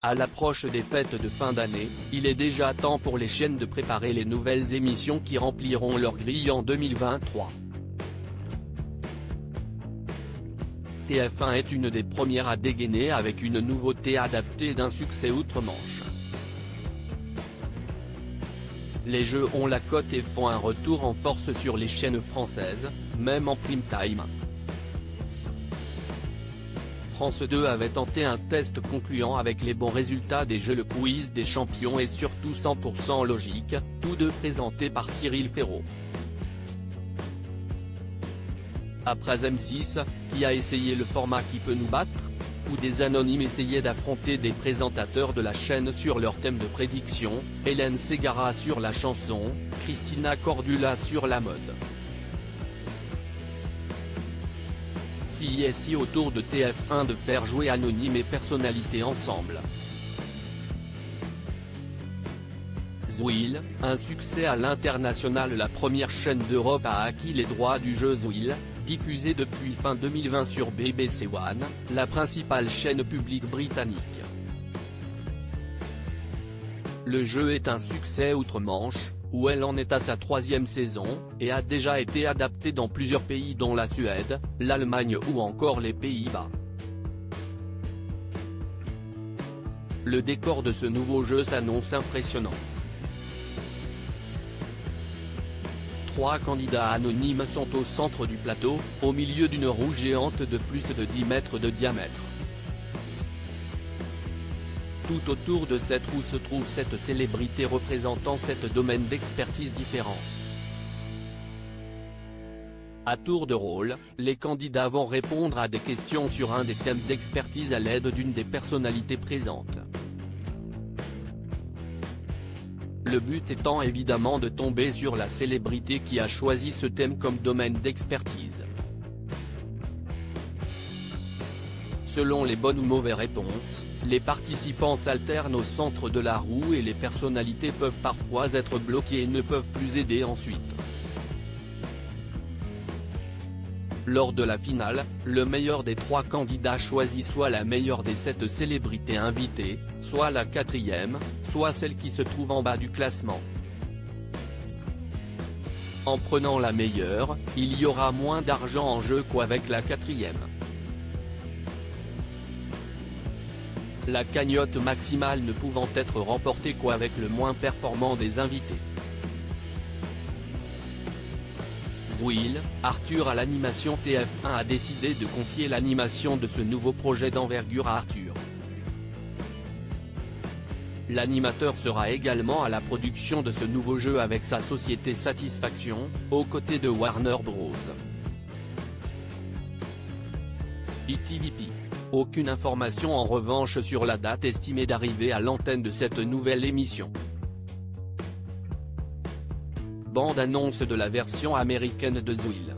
À l'approche des fêtes de fin d'année, il est déjà temps pour les chaînes de préparer les nouvelles émissions qui rempliront leur grille en 2023. TF1 est une des premières à dégainer avec une nouveauté adaptée d'un succès outre-Manche. Les jeux ont la cote et font un retour en force sur les chaînes françaises, même en prime time. France 2 avait tenté un test concluant avec les bons résultats des jeux Le Quiz des champions et surtout 100% logique, tous deux présentés par Cyril Ferraud. Après M6, qui a essayé le format Qui peut nous battre, où des anonymes essayaient d'affronter des présentateurs de la chaîne sur leur thème de prédiction, Hélène Ségara sur la chanson, Christina Cordula sur la mode. CIST autour de TF1 de faire jouer anonymes et personnalités ensemble. Zouil, un succès à l'international. La première chaîne d'Europe a acquis les droits du jeu Zouil, diffusé depuis fin 2020 sur BBC One, la principale chaîne publique britannique. Le jeu est un succès outre-Manche, où elle en est à sa 3e saison, et a déjà été adapté dans plusieurs pays dont la Suède, l'Allemagne ou encore les Pays-Bas. Le décor de ce nouveau jeu s'annonce impressionnant. 3 candidats anonymes sont au centre du plateau, au milieu d'une roue géante de plus de 10 mètres de diamètre. Tout autour de cette roue se trouve cette célébrité représentant 7 domaines d'expertise différents. À tour de rôle, les candidats vont répondre à des questions sur un des thèmes d'expertise à l'aide d'une des personnalités présentes. Le but étant évidemment de tomber sur la célébrité qui a choisi ce thème comme domaine d'expertise. Selon les bonnes ou mauvaises réponses, les participants s'alternent au centre de la roue et les personnalités peuvent parfois être bloquées et ne peuvent plus aider ensuite. Lors de la finale, le meilleur des 3 candidats choisit soit la meilleure des 7 célébrités invitées, soit la 4e, soit celle qui se trouve en bas du classement. En prenant la meilleure, il y aura moins d'argent en jeu qu'avec la 4e. La cagnotte maximale ne pouvant être remportée qu'avec le moins performant des invités. Zouil, Arthur à l'animation. TF1 a décidé de confier l'animation de ce nouveau projet d'envergure à Arthur. L'animateur sera également à la production de ce nouveau jeu avec sa société Satisfaction, aux côtés de Warner Bros. ITVP. Aucune information en revanche sur la date estimée d'arrivée à l'antenne de cette nouvelle émission. Bande-annonce de la version américaine de Zouil.